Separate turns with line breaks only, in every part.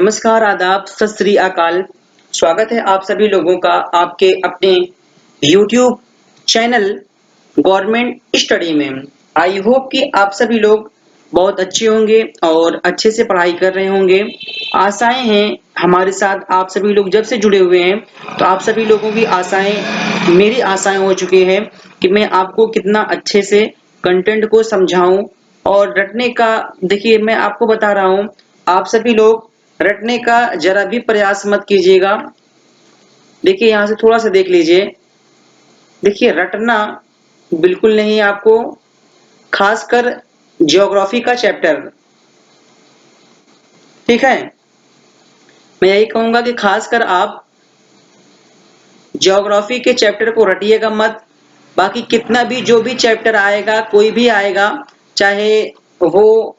नमस्कार, आदाब, सत श्री अकाल। स्वागत है आप सभी लोगों का आपके अपने यूट्यूब चैनल गवर्नमेंट स्टडी में। आई होप कि आप सभी लोग बहुत अच्छे होंगे और अच्छे से पढ़ाई कर रहे होंगे। आशाएं हैं हमारे साथ आप सभी लोग जब से जुड़े हुए हैं, तो आप सभी लोगों की आशाएं मेरी आशाएं हो चुकी हैं कि मैं आपको कितना अच्छे से कंटेंट को समझाऊं और रटने का। देखिए, मैं आपको बता रहा हूं, आप सभी लोग रटने का जरा भी प्रयास मत कीजिएगा। देखिए, यहाँ से थोड़ा सा देख लीजिए। देखिए, रटना बिल्कुल नहीं आपको, खासकर ज्योग्राफी का चैप्टर। ठीक है, मैं यही कहूंगा कि खासकर आप ज्योग्राफी के चैप्टर को रटिएगा मत। बाकी कितना भी जो भी चैप्टर आएगा, कोई भी आएगा, चाहे वो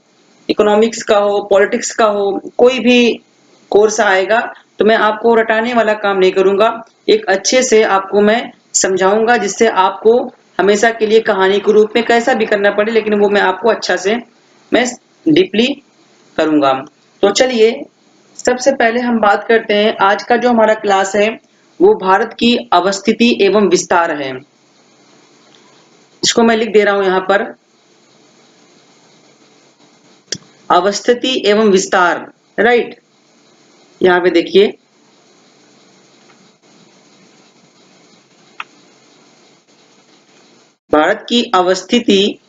इकोनॉमिक्स का हो, पॉलिटिक्स का हो, कोई भी कोर्स आएगा, तो मैं आपको रटाने वाला काम नहीं करूंगा। एक अच्छे से आपको मैं समझाऊंगा, जिससे आपको हमेशा के लिए कहानी के रूप में कैसा भी करना पड़े, लेकिन वो मैं आपको अच्छा से मैं डीपली करूंगा। तो चलिए, सबसे पहले हम बात करते हैं। आज का जो हमारा क्लास है वो भारत की अवस्थिति एवं विस्तार है। इसको मैं लिख दे रहा हूं यहां पर, अवस्थिति एवं विस्तार। राइट, यहाँ पे देखिए, भारत की अवस्थिति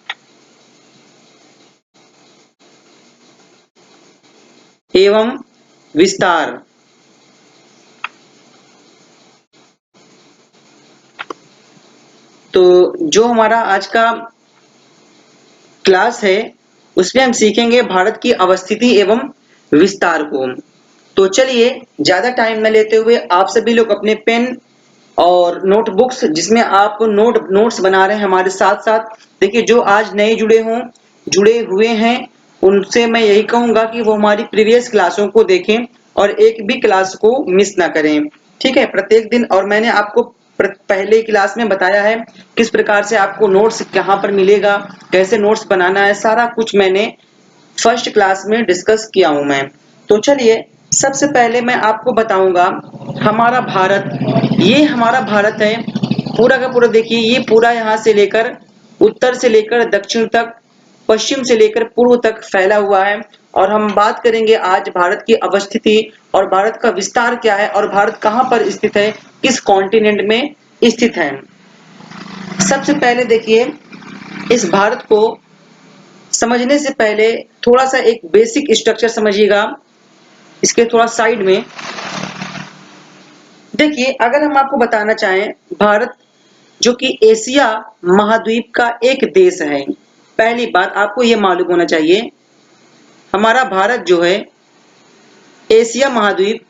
एवं विस्तार। तो जो हमारा आज का क्लास है उसमें हम सीखेंगे भारत की अवस्थिति एवं विस्तार को। तो चलिए, ज्यादा टाइम न लेते हुए आप सभी लोग अपने पेन और नोटबुक्स, जिसमें आप नोट्स बना रहे हैं हमारे साथ साथ। देखिए, जो आज नए जुड़े हुए हैं, उनसे मैं यही कहूंगा कि वो हमारी प्रीवियस क्लासों को देखें और एक भी क्लास को मिस ना करें। ठीक है, प्रत्येक दिन। और मैंने आपको पहले क्लास में बताया है किस प्रकार से आपको नोट्स कहाँ पर मिलेगा, कैसे नोट्स बनाना है, सारा कुछ मैंने फर्स्ट क्लास में डिस्कस किया हूं मैं। तो चलिए, सबसे पहले मैं आपको बताऊंगा हमारा भारत। ये हमारा भारत है पूरा का पूरा। देखिए, ये पूरा यहाँ से लेकर उत्तर से लेकर दक्षिण तक, पश्चिम से लेकर पूर्व तक फैला हुआ है। और हम बात करेंगे आज भारत की अवस्थिति और भारत का विस्तार क्या है और भारत कहाँ पर स्थित है, किस कॉन्टिनेंट में स्थित है। सबसे पहले देखिए, इस भारत को समझने से पहले थोड़ा सा एक बेसिक स्ट्रक्चर समझिएगा। इसके थोड़ा साइड में देखिए, अगर हम आपको बताना चाहें, भारत जो कि एशिया महाद्वीप का एक देश है, पहली बात आपको यह मालूम होना चाहिए। हमारा भारत जो है एशिया महाद्वीप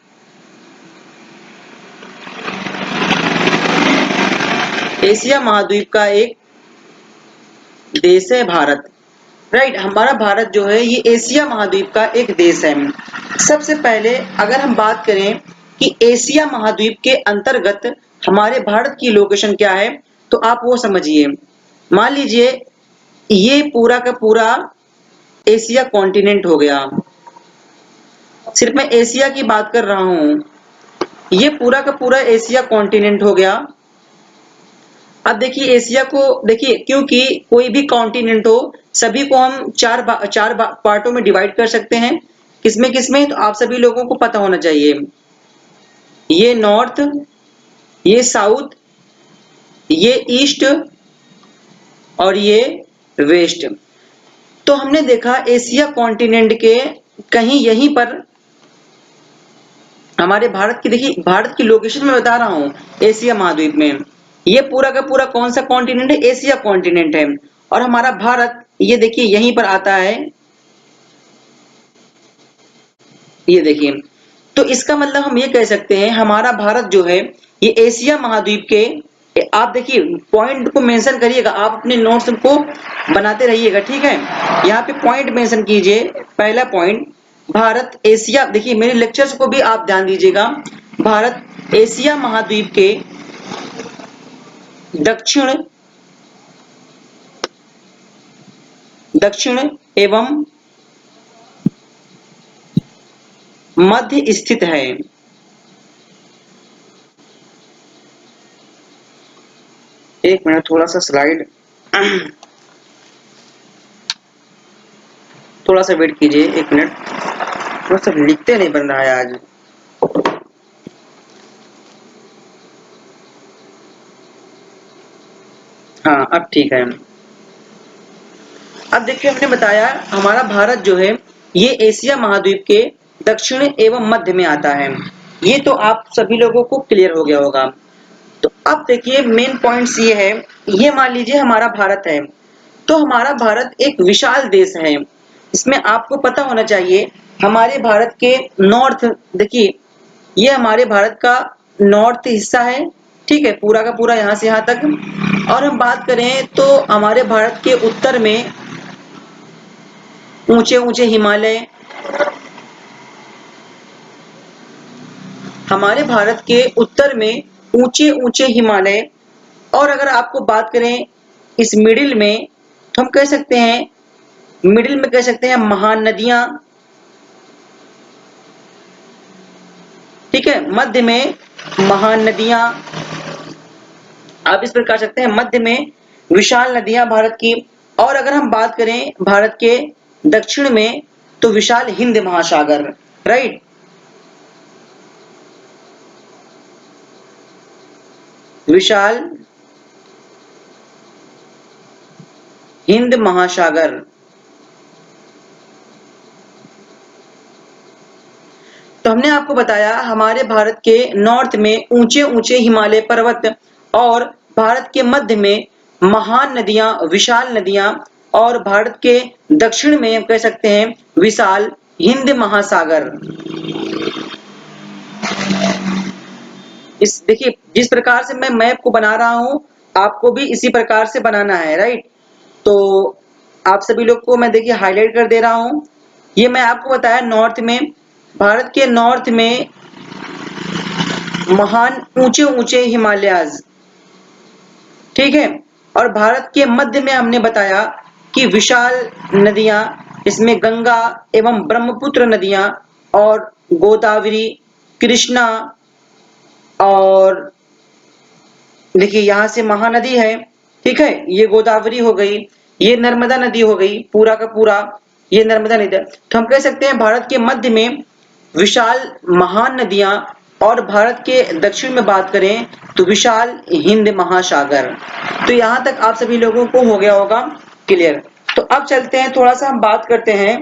का एक देश है भारत। राइट, हमारा भारत जो है ये एशिया महाद्वीप का एक देश है। सबसे पहले अगर हम बात करें कि एशिया महाद्वीप के अंतर्गत हमारे भारत की लोकेशन क्या है, तो आप वो समझिए। मान लीजिए ये पूरा का पूरा एशिया कॉन्टिनेंट हो गया। सिर्फ मैं एशिया की बात कर रहा हूं, ये पूरा का पूरा एशिया कॉन्टिनेंट हो गया। अब देखिए, एशिया को देखिए, क्योंकि कोई भी कॉन्टिनेंट हो, सभी को हम चार पार्टों में डिवाइड कर सकते हैं। किसमें किसमें, तो आप सभी लोगों को पता होना चाहिए। ये नॉर्थ, ये साउथ, ये ईस्ट और ये वेस्ट। तो हमने देखा एशिया कॉन्टिनेंट के कहीं यहीं पर हमारे भारत की, देखिए भारत की लोकेशन में बता रहा हूं, एशिया महाद्वीप में ये पूरा का पूरा कौन सा कॉन्टिनेंट है, एशिया कॉन्टिनेंट है। और हमारा भारत ये देखिए यहीं पर आता है, ये देखिए। तो इसका मतलब हम ये कह सकते हैं हमारा भारत जो है ये एशिया महाद्वीप के, आप देखिए पॉइंट को मेंशन करिएगा, आप अपने नोट्स को बनाते रहिएगा। ठीक है, यहाँ पे पॉइंट मेंशन कीजिए। पहला पॉइंट, भारत एशिया, देखिए मेरे लेक्चर्स को भी आप ध्यान दीजिएगा। भारत एशिया महाद्वीप के दक्षिण दक्षिण एवं मध्य स्थित है। एक मिनट, थोड़ा सा स्लाइड थोड़ा सा वेट कीजिए, एक मिनट, थोड़ा सा लिखते नहीं बन रहा है आज। हाँ अब ठीक है। अब देखिए, हमने बताया हमारा भारत जो है ये एशिया महाद्वीप के दक्षिण एवं मध्य में आता है। ये तो आप सभी लोगों को क्लियर हो गया होगा। तो अब देखिए मेन पॉइंट्स ये है, ये मान लीजिए हमारा भारत है। तो हमारा भारत एक विशाल देश है। इसमें आपको पता होना चाहिए हमारे भारत के नॉर्थ, देखिए ये हमारे भारत का नॉर्थ हिस्सा है, ठीक है, पूरा का पूरा यहाँ से यहाँ तक। और हम बात करें तो हमारे भारत के उत्तर में ऊंचे ऊंचे हिमालय, हमारे भारत के उत्तर में ऊंचे ऊंचे हिमालय। और अगर आपको बात करें इस मिडिल में, तो हम कह सकते हैं मिडिल में कह सकते हैं महान नदियां, ठीक है, मध्य में महान नदियां, आप इस प्रकार सकते हैं मध्य में विशाल नदियां भारत की। और अगर हम बात करें भारत के दक्षिण में तो विशाल हिंद महासागर, राइट। विशाल हिंद महासागर। तो हमने आपको बताया हमारे भारत के नॉर्थ में ऊंचे ऊंचे हिमालय पर्वत, और भारत के मध्य में महान नदियां, विशाल नदियां, और भारत के दक्षिण में हम कह सकते हैं विशाल हिंद महासागर। इस देखिए जिस प्रकार से मैं मैप को बना रहा हूं, आपको भी इसी प्रकार से बनाना है, राइट। तो आप सभी लोग को मैं देखिए हाईलाइट कर दे रहा हूं। ये मैं आपको बताया नॉर्थ में, भारत के नॉर्थ में महान ऊंचे ऊंचे हिमालयाज, ठीक है। और भारत के मध्य में हमने बताया कि विशाल नदियां, इसमें गंगा एवं ब्रह्मपुत्र नदियां और गोदावरी, कृष्णा, और देखिए यहाँ से महानदी है, ठीक है, ये गोदावरी हो गई, ये नर्मदा नदी हो गई, पूरा का पूरा ये नर्मदा नदी। तो हम कह सकते हैं भारत के मध्य में विशाल महान नदियां, और भारत के दक्षिण में बात करें तो विशाल हिंद महासागर। तो यहाँ तक आप सभी लोगों को हो गया होगा क्लियर। तो अब चलते हैं, थोड़ा सा हम बात करते हैं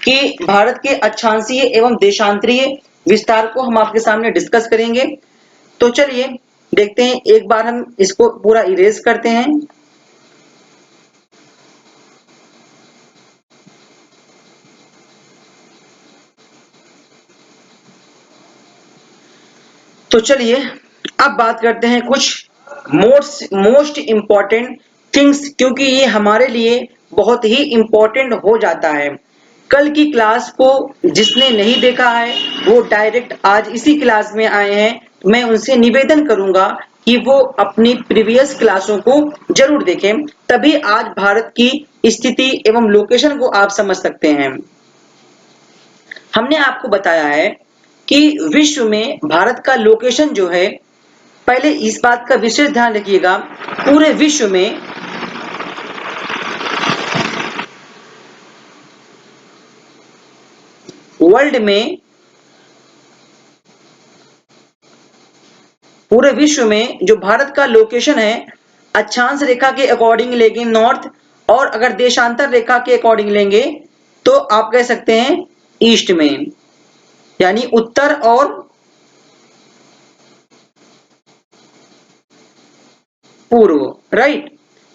कि भारत के अक्षांशीय एवं देशांतरीय विस्तार को हम आपके सामने डिस्कस करेंगे। तो चलिए देखते हैं, एक बार हम इसको पूरा इरेज करते हैं। तो चलिए अब बात करते हैं कुछ मोस्ट इंपॉर्टेंट थिंग्स, क्योंकि ये हमारे लिए बहुत ही इंपॉर्टेंट हो जाता है। कल की क्लास को जिसने नहीं देखा है वो डायरेक्ट आज इसी क्लास में आए हैं, मैं उनसे निवेदन करूंगा कि वो अपनी प्रीवियस क्लासों को जरूर देखें, तभी आज भारत की स्थिति एवं लोकेशन को आप समझ सकते हैं। हमने आपको बताया है कि विश्व में भारत का लोकेशन जो है, पहले इस बात का विशेष ध्यान रखिएगा, पूरे विश्व में वर्ल्ड में, पूरे विश्व में जो भारत का लोकेशन है अक्षांश रेखा के अकॉर्डिंग लेंगे नॉर्थ, और अगर देशांतर रेखा के अकॉर्डिंग लेंगे तो आप कह सकते हैं ईस्ट में, यानी उत्तर और पूर्व, राइट।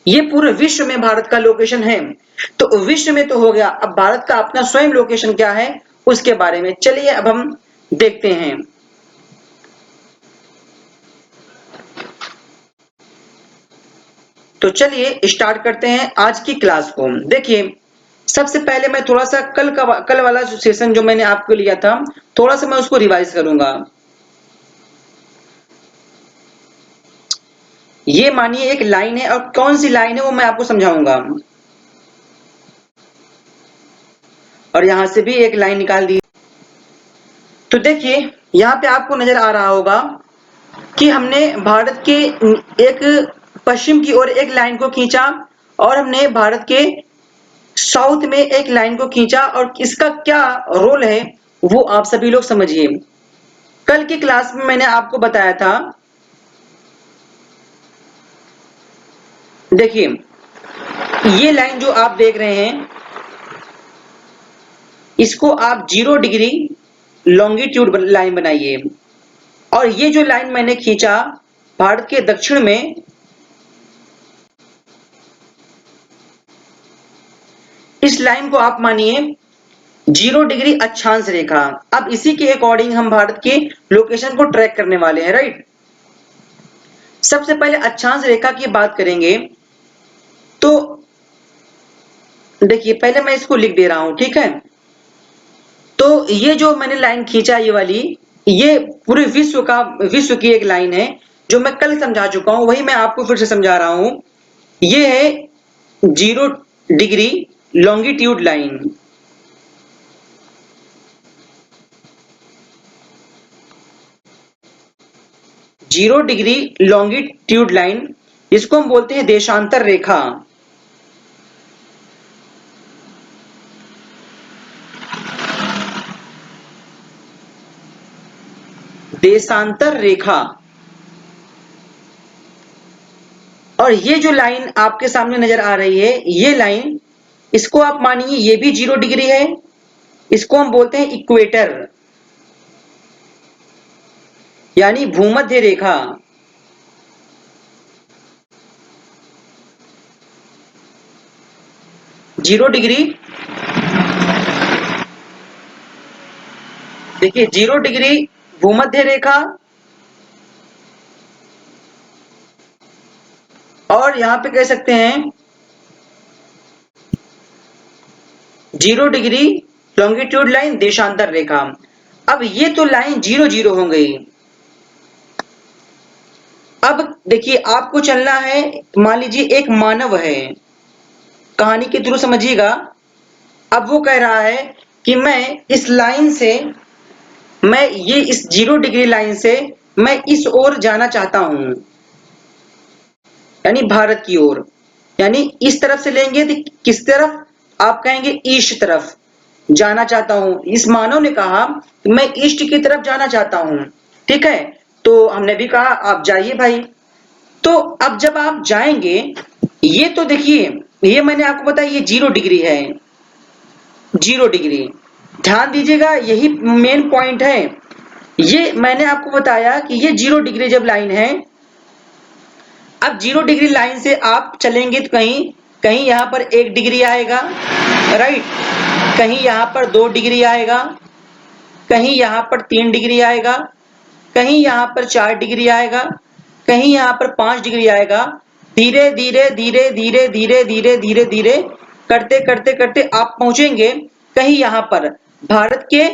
ये पूरे विश्व में भारत का लोकेशन है। तो विश्व में तो हो गया, अब भारत का अपना स्वयं लोकेशन क्या है उसके बारे में चलिए अब हम देखते हैं। तो चलिए स्टार्ट करते हैं आज की क्लास को। देखिए सबसे पहले मैं थोड़ा सा कल वाला जो सेशन जो मैंने आपको लिया था, थोड़ा सा मैं उसको रिवाइज करूंगा। ये मानिए एक लाइन है, और कौन सी लाइन है वो मैं आपको समझाऊंगा। और यहां से भी एक लाइन निकाल दी। तो देखिए यहाँ पे आपको नजर आ रहा होगा कि हमने भारत के एक पश्चिम की ओर एक लाइन को खींचा और हमने भारत के साउथ में एक लाइन को खींचा, और इसका क्या रोल है वो आप सभी लोग समझिए। कल की क्लास में मैंने आपको बताया था, देखिए ये लाइन जो आप देख रहे हैं इसको आप 0 डिग्री लॉन्गिट्यूड लाइन बनाइए, और ये जो लाइन मैंने खींचा भारत के दक्षिण में, इस लाइन को आप मानिए 0 डिग्री अक्षांश रेखा। अब इसी के अकॉर्डिंग हम भारत के लोकेशन को ट्रैक करने वाले हैं, राइट। सबसे पहले अक्षांश रेखा की बात करेंगे तो देखिए पहले मैं इसको लिख दे रहा हूं, ठीक है। तो ये जो मैंने लाइन खींचा ये वाली, ये पूरे विश्व की एक लाइन है जो मैं कल समझा चुका हूं, वही मैं आपको फिर से समझा रहा हूं। ये है 0 degree longitude line. Zero degree longitude line, इसको हम बोलते हैं देशांतर रेखा। देशांतर रेखा। और ये जो लाइन आपके सामने नजर आ रही है, ये लाइन, इसको आप मानिए ये भी 0 डिग्री है, इसको हम बोलते हैं इक्वेटर यानी भूमध्य रेखा। जीरो डिग्री, देखिए 0 डिग्री भूमध्य रेखा, और यहां पे कह सकते हैं 0 डिग्री लॉन्गिट्यूड लाइन देशांतर रेखा। अब ये तो लाइन 0 0 हो गई। अब देखिए आपको चलना है, मान लीजिए एक मानव है, कहानी के थ्रू समझिएगा। अब वो कह रहा है कि मैं इस लाइन से, मैं ये इस 0 डिग्री लाइन से मैं इस ओर जाना चाहता हूं, यानी भारत की ओर, यानी इस तरफ से लेंगे तो किस तरफ, आप कहेंगे ईस्ट तरफ जाना चाहता हूं। इस मानव ने कहा कि मैं ईस्ट की तरफ जाना चाहता हूं, ठीक है। तो हमने भी कहा आप जाइए भाई। तो अब जब आप जाएंगे, ये तो देखिए ये मैंने आपको बताया ये 0 डिग्री है, 0 डिग्री, ध्यान दीजिएगा यही मेन पॉइंट है। ये मैंने आपको बताया कि ये 0 डिग्री जब लाइन है, अब 0 डिग्री लाइन से आप चलेंगे तो कहीं कहीं यहां पर 1 डिग्री आएगा, राइट, कहीं यहां पर 2 डिग्री आएगा, कहीं यहां पर 3 डिग्री आएगा, कहीं यहां पर 4 डिग्री आएगा, कहीं यहां पर 5 डिग्री आएगा। धीरे धीरे धीरे धीरे धीरे धीरे धीरे धीरे करते करते करते आप पहुंचेंगे कहीं यहां पर भारत के,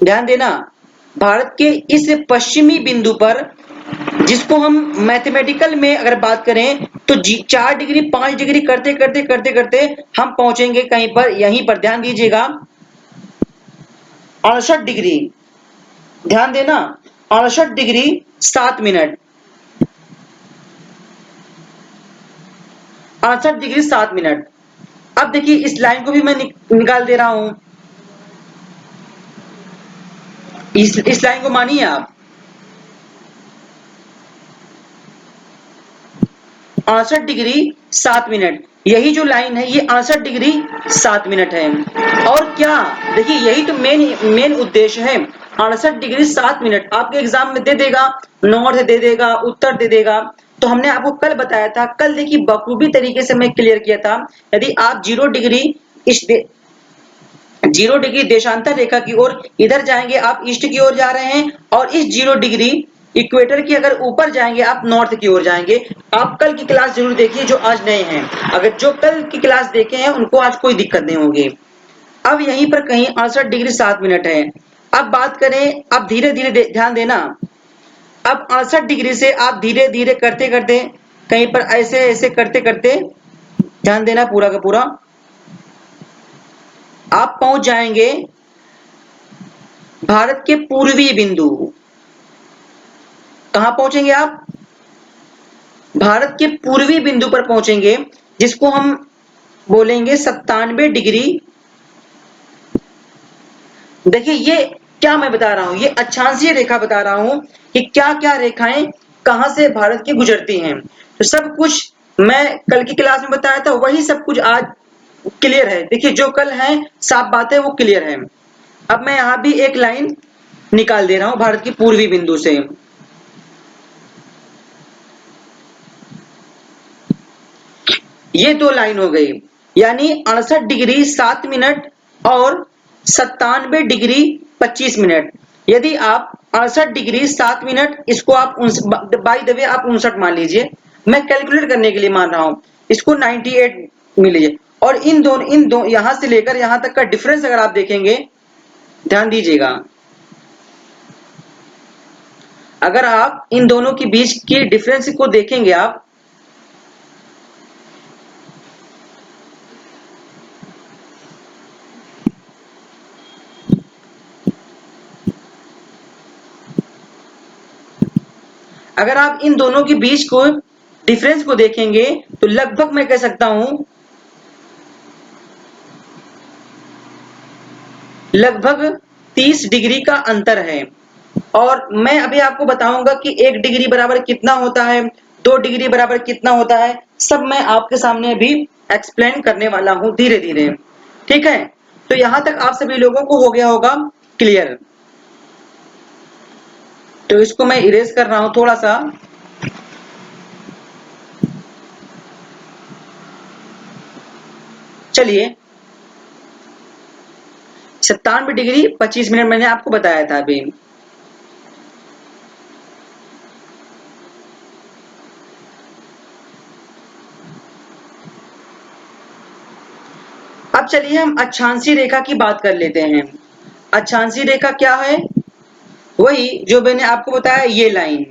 ध्यान देना, भारत के इस पश्चिमी बिंदु पर, जिसको हम मैथमेटिकल में अगर बात करें तो 4 डिग्री 5 डिग्री करते करते करते करते हम पहुंचेंगे कहीं पर, यहीं पर ध्यान दीजिएगा 68 डिग्री, ध्यान देना 68 डिग्री 7 मिनट, 68 डिग्री 7 मिनट। अब देखिए इस लाइन को भी मैं निकाल दे रहा हूं, इस लाइन को मानिए आप 68 डिग्री 7 मिनट, यही जो लाइन है ये 68 डिग्री 7 मिनट है। और क्या, देखिए यही तो मेन मेन उद्देश्य है। 68 डिग्री 7 मिनट आपके एग्जाम में दे देगा, नॉर्थ दे देगा, उत्तर दे देगा। तो हमने आपको कल बताया था, कल देखिए बखूबी तरीके से मैं क्लियर किया था, यदि आप 0 डिग्री इस 0 डिग्री देशांतर रेखा की ओर इधर जाएंगे, आप ईस्ट की ओर जा रहे हैं, और इस 0 डिग्री इक्वेटर की अगर ऊपर जाएंगे आप नॉर्थ की ओर जाएंगे। आप कल की क्लास जरूर देखिए जो आज नए हैं, अगर जो कल की क्लास देखे हैं उनको आज कोई दिक्कत नहीं होगी। अब यहीं पर कहीं 68 डिग्री 7 मिनट है। अब बात करें, अब धीरे धीरे ध्यान देना, अब 68 डिग्री से आप धीरे धीरे करते करते कहीं पर ऐसे ऐसे करते करते, ध्यान देना पूरा का पूरा, आप पहुंच जाएंगे भारत के पूर्वी बिंदु, कहां पहुंचेंगे आप? भारत के पूर्वी बिंदु पर पहुंचेंगे, जिसको हम बोलेंगे 97 डिग्री। देखिए ये क्या मैं बता रहा हूं, ये अक्षांशीय रेखा बता रहा हूं कि क्या क्या रेखाएं कहां से भारत की गुजरती हैं। तो सब कुछ मैं कल की क्लास में बताया था, वही सब कुछ आज क्लियर है। देखिए जो कल है साफ बात है, वो क्लियर है। अब मैं यहां भी एक लाइन निकाल दे रहा हूं भारत की पूर्वी बिंदु से। ये दो लाइन हो गई, यानी 68 डिग्री 7 मिनट और 97 डिग्री 25 मिनट। यदि आप 68 डिग्री 7 मिनट, इसको आप बाय द वे आप 59 मान लीजिए, मैं कैलकुलेट करने के लिए मान रहा हूं, इसको 98 मिल लीजिए। और इन दो यहां से लेकर यहां तक का डिफरेंस अगर आप देखेंगे, ध्यान दीजिएगा, अगर आप इन दोनों के बीच की डिफरेंस को देखेंगे आप, अगर आप इन दोनों के बीच को डिफरेंस को देखेंगे तो लगभग मैं कह सकता हूं लगभग 30 डिग्री का अंतर है। और मैं अभी आपको बताऊंगा कि 1 डिग्री बराबर कितना होता है, 2 डिग्री बराबर कितना होता है, सब मैं आपके सामने अभी एक्सप्लेन करने वाला हूं धीरे धीरे। ठीक है, तो यहां तक आप सभी लोगों को हो गया होगा क्लियर। तो इसको मैं इरेज कर रहा हूं थोड़ा सा। चलिए, 97 डिग्री 25 मिनट मैंने आपको बताया था अभी। अब चलिए हम अक्षांशीय रेखा की बात कर लेते हैं। अक्षांशीय रेखा क्या है? वही जो मैंने आपको बताया, ये लाइन,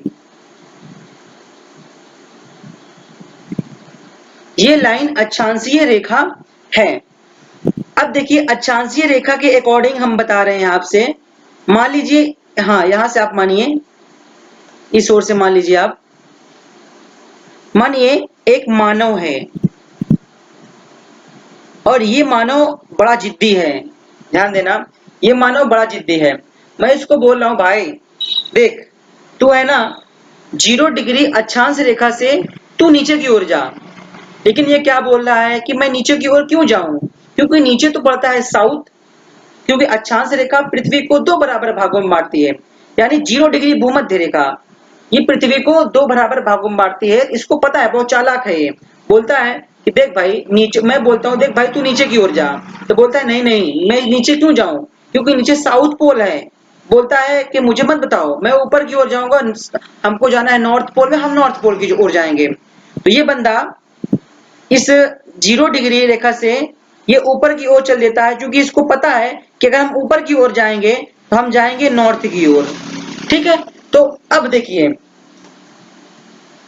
ये लाइन अक्षांशीय रेखा है। अब देखिए अक्षांशीय रेखा के अकॉर्डिंग हम बता रहे हैं आपसे। मान लीजिए, हाँ यहां से आप मानिए, इस ओर से मान लीजिए आप, मानिए एक मानव है और ये मानव बड़ा जिद्दी है। ध्यान देना, ये मानव बड़ा जिद्दी है। मैं इसको बोल रहा हूं भाई देख, तू है ना 0 डिग्री अक्षांश रेखा से तू नीचे की ओर जा। लेकिन ये क्या बोल रहा है कि मैं नीचे की ओर क्यों जाऊं? क्योंकि नीचे तो पड़ता है साउथ, क्योंकि अक्षांश रेखा पृथ्वी को 2 बराबर भागों में बांटती है। यानी 0 डिग्री भूमध्य रेखा ये पृथ्वी को 2 बराबर भागों में बांटती है। इसको पता है, बहुत चालाक है ये। बोलता है कि देख भाई नीचे, मैं बोलता हूं देख भाई तू नीचे की ओर जा, तो बोलता है नहीं नहीं मैं नीचे क्यों जाऊं, क्योंकि नीचे साउथ पोल है। बोलता है कि मुझे मत बताओ, मैं ऊपर की ओर जाऊंगा, हमको जाना है नॉर्थ पोल में, हम नॉर्थ पोल की ओर जाएंगे। तो ये बंदा इस 0 डिग्री रेखा से ये ऊपर की ओर चल देता है, क्योंकि इसको पता है कि अगर हम ऊपर की ओर जाएंगे तो हम जाएंगे नॉर्थ की ओर। ठीक है, तो अब देखिए,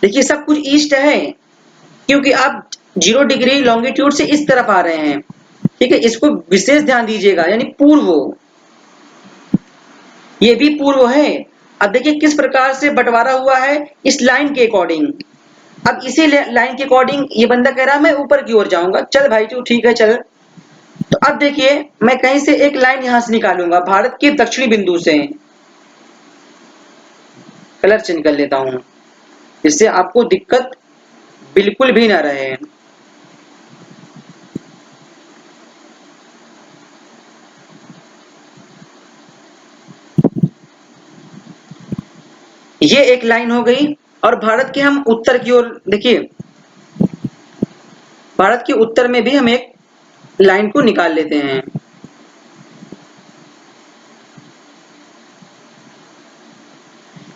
देखिए सब कुछ ईस्ट है, क्योंकि आप 0 डिग्री लॉन्गिट्यूड से इस तरफ आ रहे हैं। ठीक है, इसको विशेष ध्यान दीजिएगा, यानी पूर्व, ये भी पूर्व है। अब देखिए किस प्रकार से बंटवारा हुआ है, इस लाइन के अकॉर्डिंग। अब इसी लाइन के अकॉर्डिंग ये बंदा कह रहा है मैं ऊपर की ओर जाऊंगा। चल भाई तू ठीक है चल। तो अब देखिए मैं कहीं से एक लाइन यहां से निकालूंगा, भारत के दक्षिणी बिंदु से। कलर चेंज कर लेता हूं, जिससे आपको दिक्कत बिल्कुल भी ना रहे। ये एक लाइन हो गई। और भारत के हम उत्तर की ओर देखिए, भारत के उत्तर में भी हम एक लाइन को निकाल लेते हैं।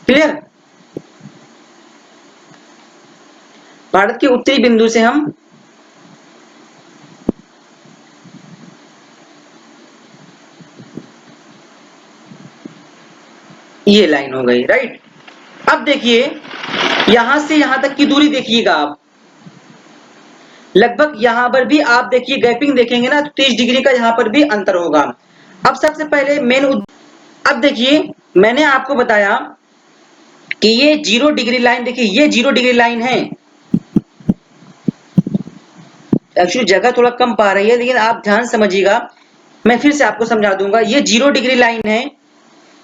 क्लियर? भारत के उत्तरी बिंदु से हम ये लाइन हो गई, राइट। अब देखिए यहां से यहां तक की दूरी देखिएगा आप, लगभग यहां पर भी आप देखिए गैपिंग देखेंगे ना, तो 30 डिग्री का यहां पर भी अंतर होगा। अब सबसे पहले मेन अब देखिए मैंने आपको बताया कि ये 0 डिग्री लाइन, देखिए ये 0 डिग्री लाइन है। एक्चुअली जगह थोड़ा कम पा रही है, लेकिन आप ध्यान समझिएगा, मैं फिर से आपको समझा दूंगा। ये 0 डिग्री लाइन है।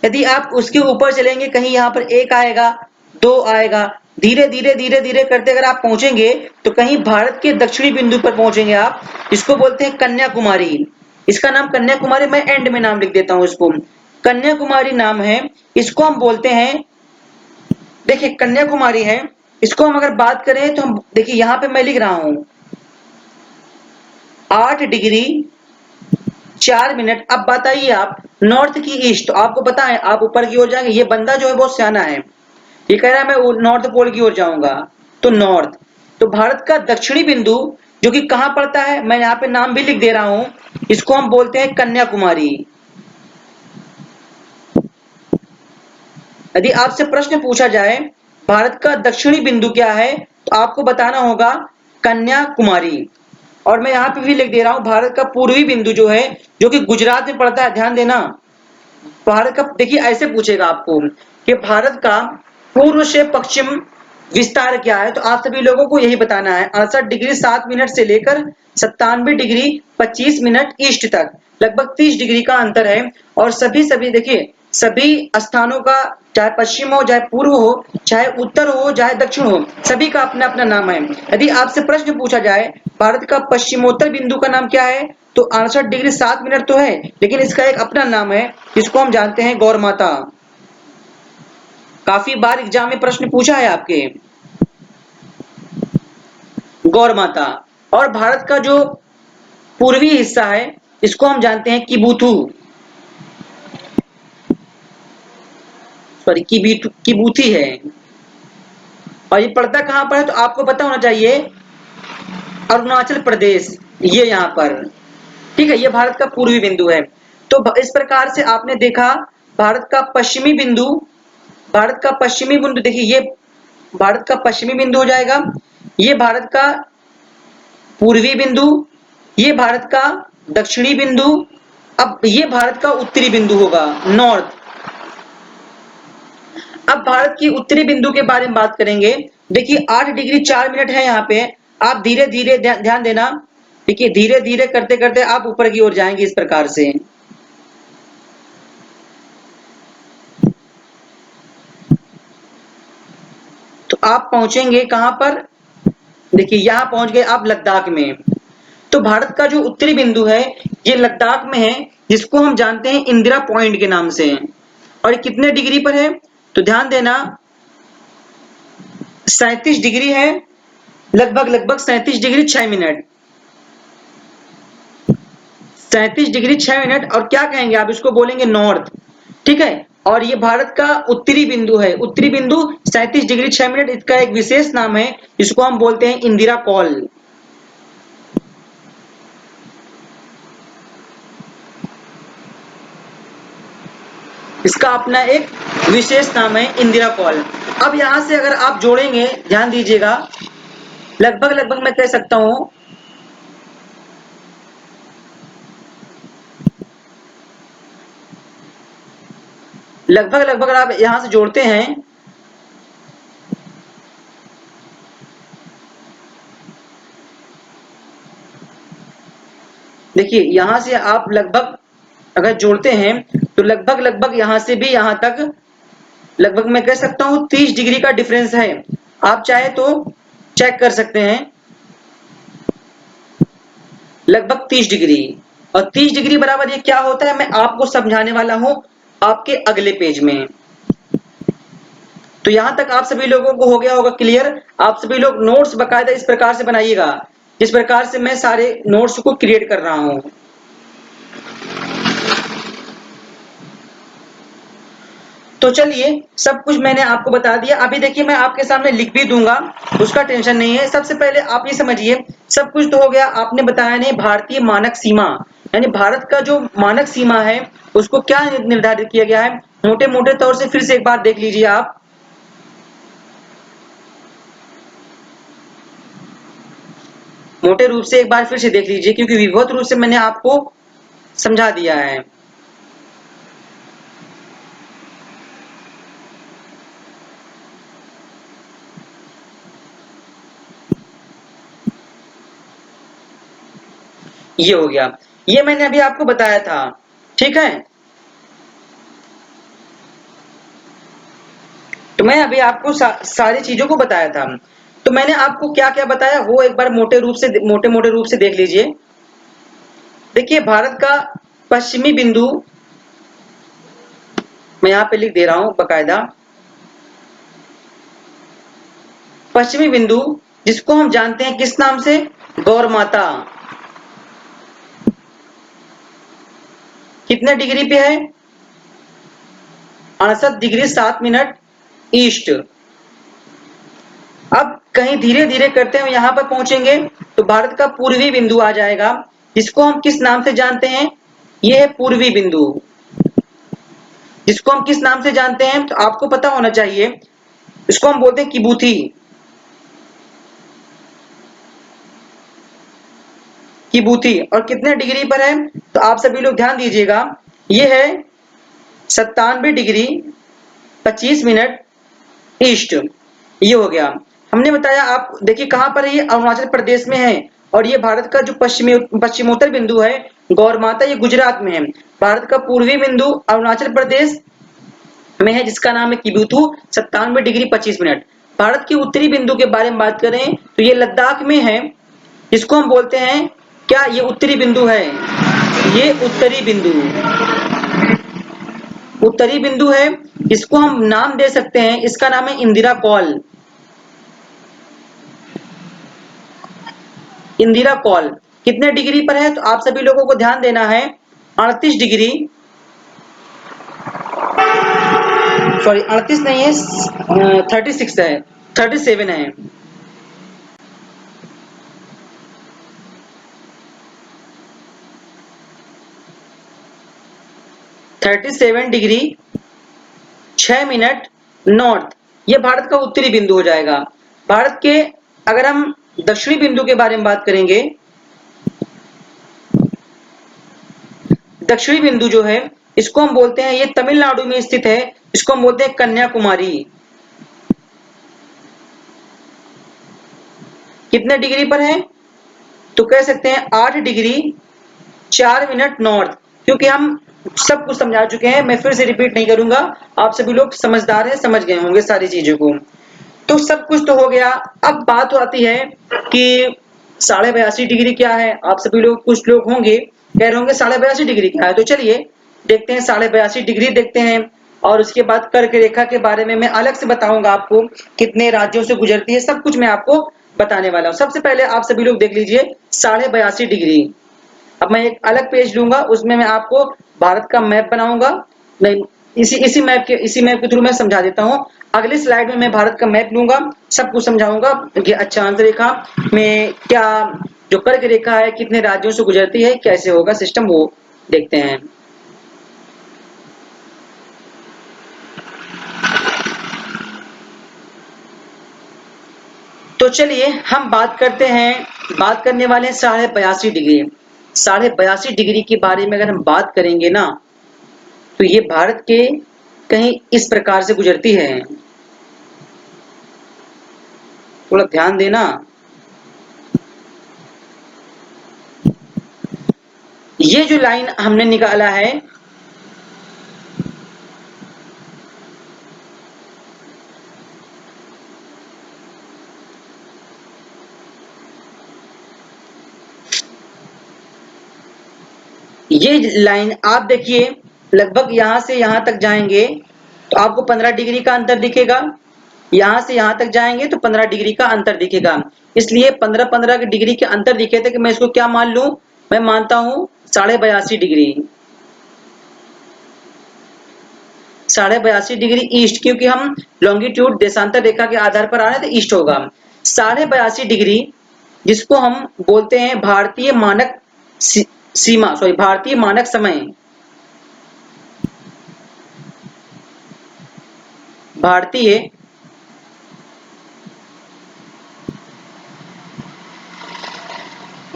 यदि आप उसके ऊपर चलेंगे, कहीं यहाँ पर 1 आएगा, 2 आएगा, धीरे धीरे धीरे धीरे करते अगर आप पहुंचेंगे तो कहीं भारत के दक्षिणी बिंदु पर पहुंचेंगे आप। इसको बोलते हैं कन्याकुमारी। इसका नाम कन्याकुमारी, मैं एंड में नाम लिख देता हूं इसको। कन्याकुमारी नाम है। इसको हम बोलते हैं, देखिए कन्याकुमारी है। इसको हम अगर बात करें तो हम देखिए यहाँ पे मैं लिख रहा हूं 8 डिग्री 4 मिनट। अब बताइए आप नॉर्थ की ईस्ट, तो आपको पता है आप ऊपर की ओर जाएंगे। ये बंदा जो है बहुत सियाना है, ये कह रहा है मैं नॉर्थ पोल की ओर जाऊंगा, तो नॉर्थ। तो भारत का दक्षिणी बिंदु जो कि कहां पड़ता है, मैं यहाँ पे नाम भी लिख दे रहा हूं, इसको हम बोलते हैं कन्याकुमारी। यदि आपसे प्रश्न पूछा जाए भारत का दक्षिणी बिंदु क्या है, तो आपको बताना होगा कन्याकुमारी। और मैं यहाँ पे भी लिख दे रहा हूं भारत का पूर्वी बिंदु जो है, जो कि गुजरात में पड़ता है, ध्यान देना। भारत का देखिए ऐसे पूछेगा आपको कि भारत का पूर्व से पश्चिम विस्तार क्या है, तो आप सभी लोगों को यही बताना है। 68 डिग्री 7 मिनट से लेकर 97 डिग्री 25 मिनट ईस्ट तक, लगभग 30 डिग्री का अंतर है। और सभी देखिए सभी स्थानों का, चाहे पश्चिम हो, चाहे पूर्व हो, चाहे उत्तर हो, चाहे दक्षिण हो, सभी का अपना अपना नाम है। यदि आपसे प्रश्न पूछा जाए भारत का पश्चिमोत्तर बिंदु का नाम क्या है, तो 68 डिग्री 7 मिनट तो है, लेकिन इसका एक अपना नाम है, इसको हम जानते हैं गौर माता। काफी बार एग्जाम में प्रश्न पूछा है आपके, गौर माता। और भारत का जो पूर्वी हिस्सा है, इसको हम जानते हैं किबुथु, सॉरी किबूथी है। और ये पड़ता कहां पर है, तो आपको पता होना चाहिए अरुणाचल प्रदेश, ये यहाँ पर, ठीक है। ये भारत का पूर्वी बिंदु है। तो इस प्रकार से आपने देखा भारत का पश्चिमी बिंदु, भारत का पश्चिमी बिंदु देखिए ये भारत का पश्चिमी बिंदु हो जाएगा, ये भारत का पूर्वी बिंदु, ये भारत का दक्षिणी बिंदु, अब ये भारत का उत्तरी बिंदु होगा, नॉर्थ। अब भारत की उत्तरी बिंदु के बारे में बात करेंगे। देखिए 8 डिग्री 4 मिनट है यहाँ पे। आप धीरे धीरे ध्यान देना, देखिए धीरे धीरे करते करते आप ऊपर की ओर जाएंगे इस प्रकार से। तो आप पहुंचेंगे कहां पर, देखिए यहां पहुंच गए आप लद्दाख में। तो भारत का जो उत्तरी बिंदु है ये लद्दाख में है, जिसको हम जानते हैं इंदिरा पॉइंट के नाम से। और ये कितने डिग्री पर है, तो ध्यान देना 37 डिग्री है, लगभग लगभग 37 डिग्री 6 मिनट, 37 डिग्री 6 मिनट। और क्या कहेंगे आप, इसको बोलेंगे नॉर्थ, ठीक है। और ये भारत का उत्तरी बिंदु है, उत्तरी बिंदु 37 डिग्री 6 मिनट, इसका एक विशेष नाम है, इसको हम बोलते हैं इंदिरा कॉल। इसका अपना एक विशेष नाम है इंदिरा कॉल। अब यहां से अगर आप जोड़ेंगे, ध्यान दीजिएगा, लगभग लगभग मैं कह सकता हूं लगभग लगभग आप यहां से जोड़ते हैं, देखिए यहां से आप लगभग अगर जोड़ते हैं तो लगभग लगभग यहां से भी यहां तक लगभग मैं कह सकता हूं 30 डिग्री का डिफरेंस है। आप चाहे तो चेक कर सकते हैं, लगभग 30 डिग्री। और 30 डिग्री बराबर ये क्या होता है, मैं आपको समझाने वाला हूं आपके अगले पेज में। तो यहां तक आप सभी लोगों को हो गया होगा क्लियर। आप सभी लोग नोट्स बकायदा इस प्रकार से बनाइएगा, जिस प्रकार से मैं सारे नोट्स को क्रिएट कर रहा हूं। तो चलिए सब कुछ मैंने आपको बता दिया। अभी देखिए मैं आपके सामने लिख भी दूंगा, उसका टेंशन नहीं है। सबसे पहले आप ये समझिए, सब कुछ तो हो गया, आपने बताया नहीं भारतीय मानक सीमा, यानी भारत का जो मानक सीमा है उसको क्या निर्धारित किया गया है, मोटे मोटे तौर से फिर से एक बार देख लीजिए आप। मोटे रूप से एक बार फिर से देख लीजिए, क्योंकि विधिवत रूप से मैंने आपको समझा दिया है। ये हो गया, ये मैंने अभी आपको बताया था, ठीक है। तो मैं अभी आपको सारी चीजों को बताया था। तो मैंने आपको क्या क्या बताया वो एक बार मोटे मोटे रूप से देख लीजिए। देखिए, भारत का पश्चिमी बिंदु, मैं यहां पे लिख दे रहा हूं बकायदा, पश्चिमी बिंदु जिसको हम जानते हैं किस नाम से, गौर माता, कितने डिग्री पे है, 68 डिग्री 7 मिनट ईस्ट। अब कहीं धीरे धीरे करते हुए यहां पर पहुंचेंगे तो भारत का पूर्वी बिंदु आ जाएगा, जिसको हम किस नाम से जानते हैं, ये है पूर्वी बिंदु, जिसको हम किस नाम से जानते हैं, तो आपको पता होना चाहिए, इसको हम बोलते हैं किबूथी। किबूथी, और कितने डिग्री पर है, तो आप सभी लोग ध्यान दीजिएगा, ये है 97 डिग्री 25 मिनट ईस्ट। ये हो गया, हमने बताया। आप देखिए कहां पर है, ये अरुणाचल प्रदेश में है, और ये भारत का जो पश्चिमोत्तर बिंदु है गौरमाता, ये गुजरात में है। भारत का पूर्वी बिंदु अरुणाचल प्रदेश में है, जिसका नाम है किबूथू, 97 डिग्री 25 मिनट। भारत के उत्तरी बिंदु के बारे में बात करें तो ये लद्दाख में है, जिसको हम बोलते हैं, क्या ये उत्तरी बिंदु है, ये उत्तरी बिंदु, उत्तरी बिंदु है। इसको हम नाम दे सकते हैं, इसका नाम है इंदिरा कॉल, इंदिरा कॉल। कितने डिग्री पर है, तो आप सभी लोगों को ध्यान देना है, 38 डिग्री, सॉरी 38 नहीं है, 36 है, 37 है, 37 डिग्री 6 मिनट नॉर्थ। ये भारत का उत्तरी बिंदु हो जाएगा। भारत के अगर हम दक्षिणी बिंदु के बारे में बात करेंगे, दक्षिणी बिंदु जो है इसको हम बोलते हैं, ये तमिलनाडु में स्थित है, इसको हम बोलते हैं कन्याकुमारी। कितने डिग्री पर है, तो कह सकते हैं 8 डिग्री 4 मिनट नॉर्थ। क्योंकि हम सब कुछ समझा चुके हैं, मैं फिर से रिपीट नहीं करूंगा, आप सभी लोग समझदार हैं, समझ गए होंगे सारी चीजों को। तो सब कुछ तो हो गया। अब बात आती है कि 82.5 डिग्री क्या है। आप सभी लोग, कुछ लोग होंगे कह रहे होंगे 82.5 डिग्री क्या है, तो चलिए देखते हैं 82.5 डिग्री देखते हैं। और उसके बाद कर्क रेखा के बारे में मैं अलग से बताऊंगा आपको, कितने राज्यों से गुजरती है, सब कुछ मैं आपको बताने वाला हूं। सबसे पहले आप सभी लोग देख लीजिए 82.5 डिग्री। अब मैं एक अलग पेज लूंगा, उसमें मैं आपको भारत का मैप बनाऊंगा, नहीं इसी मैप के थ्रू मैं समझा देता हूँ। अगली स्लाइड में मैं भारत का मैप लूंगा, सब कुछ समझाऊंगा कि अक्षांश रेखा में क्या, जो कर्क रेखा है कितने राज्यों से गुजरती है, कैसे होगा सिस्टम, वो देखते हैं। तो चलिए हम बात करते हैं, बात करने वाले हैं 82.5 डिग्री। 82.5 डिग्री के बारे में अगर हम बात करेंगे ना, तो ये भारत के कहीं इस प्रकार से गुजरती है, थोड़ा ध्यान देना। ये जो लाइन हमने निकाला है, ये लाइन आप देखिए, लगभग यहां से यहां तक जाएंगे तो आपको 15 डिग्री का अंतर दिखेगा, यहां से यहां तक जाएंगे तो 15 डिग्री का अंतर दिखेगा। इसलिए 15-15 डिग्री के अंतर दिखे थे कि मैं इसको क्या मान लूं, मैं मानता हूं 82.5 डिग्री, 82.5 डिग्री ईस्ट, क्योंकि हम लॉन्गिट्यूड देशांतर रेखा के आधार पर आ रहे थे, ईस्ट होगा। 82.5 डिग्री जिसको हम बोलते हैं भारतीय मानक सीमा, सॉरी भारतीय मानक समय, भारतीय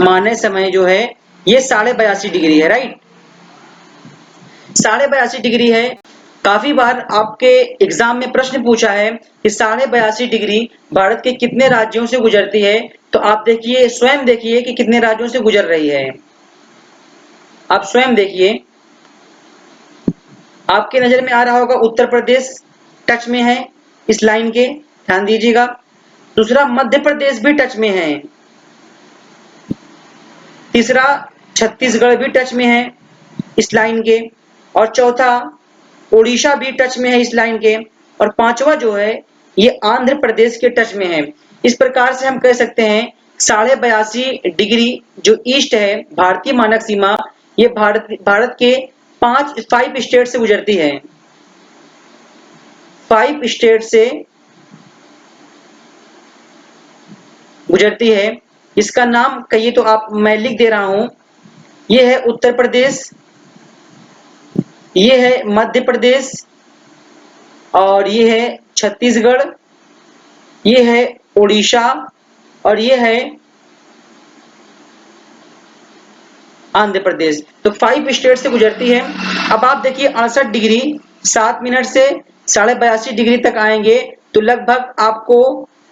मानक समय जो है ये 82.5 डिग्री है, राइट। 82.5 डिग्री है। काफी बार आपके एग्जाम में प्रश्न पूछा है कि 82.5 डिग्री भारत के कितने राज्यों से गुजरती है, तो आप देखिए, स्वयं देखिए कि कितने राज्यों से गुजर रही है। आप स्वयं देखिए, आपके नजर में आ रहा होगा उत्तर प्रदेश टच में है इस लाइन के, ध्यान दीजिएगा। दूसरा, मध्य प्रदेश भी टच में है। तीसरा, छत्तीसगढ़ भी टच में है इस लाइन के। और चौथा, उड़ीसा भी टच में है इस लाइन के। और पांचवा जो है ये आंध्र प्रदेश के टच में है। इस प्रकार से हम कह सकते हैं 82.5 डिग्री जो ईस्ट है भारतीय मानक सीमा, ये भारत के 5 स्टेट से गुजरती है। 5 स्टेट से गुजरती है। इसका नाम कहिए तो आप, मैं लिख दे रहा हूं। ये है उत्तर प्रदेश, ये है मध्य प्रदेश, और ये है छत्तीसगढ़, ये है उड़ीसा, और ये है आंध्र प्रदेश। तो 5 स्टेट से गुजरती है। अब आप देखिए 68 डिग्री 7 मिनट से 82.5 डिग्री तक आएंगे तो लगभग आपको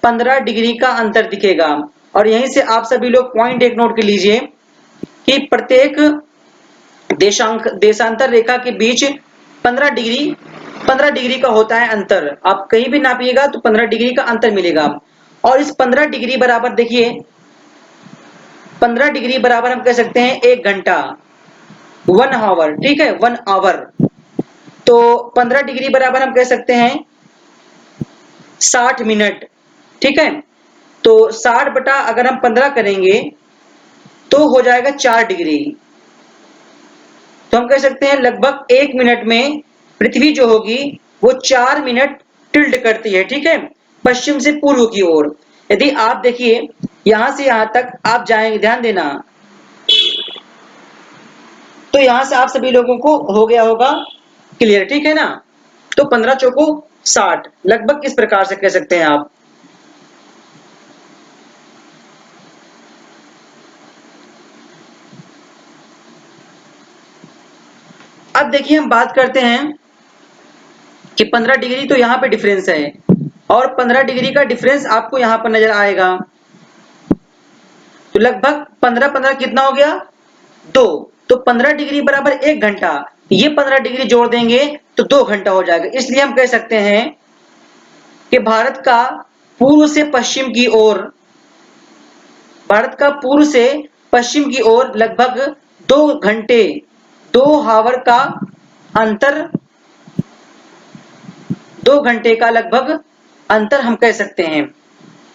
15 डिग्री का अंतर दिखेगा। और यहीं से आप सभी लोग पॉइंट एक नोट कर लीजिए कि प्रत्येक देशांतर रेखा के बीच 15 डिग्री का होता है अंतर। आप कहीं भी नापिएगा तो 15 डिग्री का अंतर मिलेगा। और इस 15 डिग्री बराबर देखिए, 15 डिग्री बराबर हम कह सकते हैं 1 घंटा, 1 आवर, ठीक है, 1 आवर। तो 15 डिग्री बराबर हम कह सकते हैं 60 मिनट, ठीक है। तो 60 बटा अगर हम 15 करेंगे तो हो जाएगा 4 डिग्री। तो हम कह सकते हैं लगभग 1 मिनट में पृथ्वी जो होगी वो 4 मिनट टिल्ट करती है, ठीक है, पश्चिम से पूर्व की ओर। यदि आप देखिए यहां से यहां तक आप जाएंगे, ध्यान देना, तो यहां से आप सभी लोगों को हो गया होगा क्लियर, ठीक है ना। तो 15 चौको 60, लगभग इस प्रकार से कह सकते हैं आप। अब देखिए हम बात करते हैं कि 15 डिग्री तो यहाँ पे डिफरेंस है, और 15 डिग्री का डिफरेंस आपको यहाँ पर नजर आएगा। तो लगभग 15 कितना हो गया, 2। तो 15 डिग्री बराबर 1 घंटा, ये 15 डिग्री जोड़ देंगे तो 2 घंटा हो जाएगा। इसलिए हम कह सकते हैं कि भारत का पूर्व से पश्चिम की ओर, भारत का पूर्व से पश्चिम की ओर लगभग 2 घंटे, 2 आवर का अंतर, 2 घंटे का लगभग अंतर हम कह सकते हैं।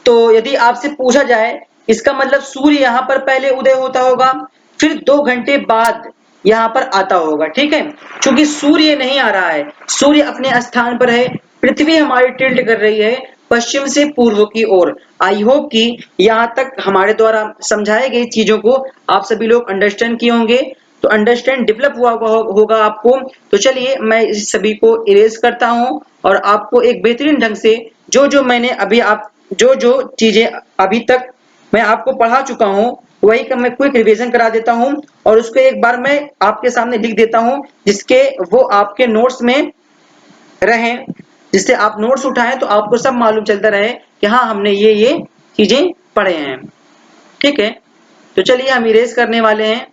तो यदि आपसे पूछा जाए, इसका मतलब सूर्य यहाँ पर पहले उदय होता होगा, फिर 2 घंटे बाद यहाँ पर आता होगा, ठीक है। क्योंकि सूर्य नहीं आ रहा है, सूर्य अपने स्थान पर है, पृथ्वी हमारी टिल्ट कर रही है पश्चिम से पूर्व की ओर। आई होप कि यहाँ तक हमारे द्वारा समझाई गई चीजों को आप सभी लोग अंडरस्टैंड किए होंगे। तो अंडरस्टैंड डेवलप हुआ होगा आपको। तो चलिए मैं इस सभी को इरेज करता हूँ और आपको एक बेहतरीन ढंग से जो मैंने अभी आप जो चीजें अभी तक मैं आपको पढ़ा चुका हूं वही का मैं क्विक रिवीजन करा देता हूं, और उसको एक बार मैं आपके सामने लिख देता हूं जिसके वो आपके नोट्स में रहे, जिससे आप नोट्स उठाएं तो आपको सब मालूम चलता रहे कि हाँ हमने ये चीजें पढ़े हैं, ठीक है। तो चलिए हम इरेज करने वाले हैं।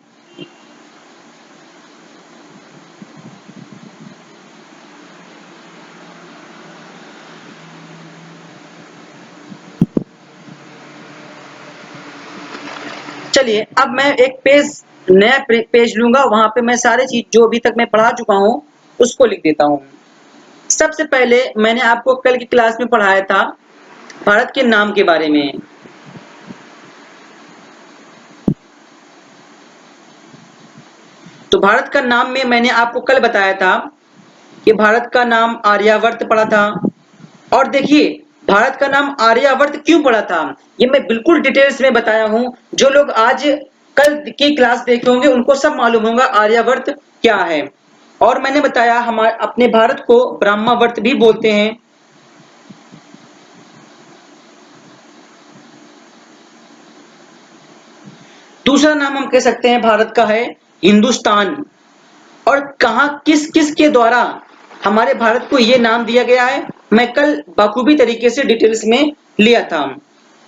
चलिए अब मैं एक नया पेज लूंगा, वहां पे मैं सारी चीज जो अभी तक मैं पढ़ा चुका हूं उसको लिख देता हूं। सबसे पहले मैंने आपको कल की क्लास में पढ़ाया था भारत के नाम के बारे में। तो भारत का नाम में मैंने आपको कल बताया था कि भारत का नाम आर्यावर्त पड़ा था। और देखिए भारत का नाम आर्यावर्त क्यों पड़ा था ये मैं बिल्कुल डिटेल्स में बताया हूं। जो लोग आज कल की क्लास देखे होंगे उनको सब मालूम होगा आर्यावर्त क्या है। और मैंने बताया हमारे अपने भारत को ब्रह्मावर्त भी बोलते हैं। दूसरा नाम हम कह सकते हैं भारत का है हिंदुस्तान। और कहा किस किस के द्वारा हमारे भारत को ये नाम दिया गया है मैं कल बखूबी तरीके से डिटेल्स में लिया था।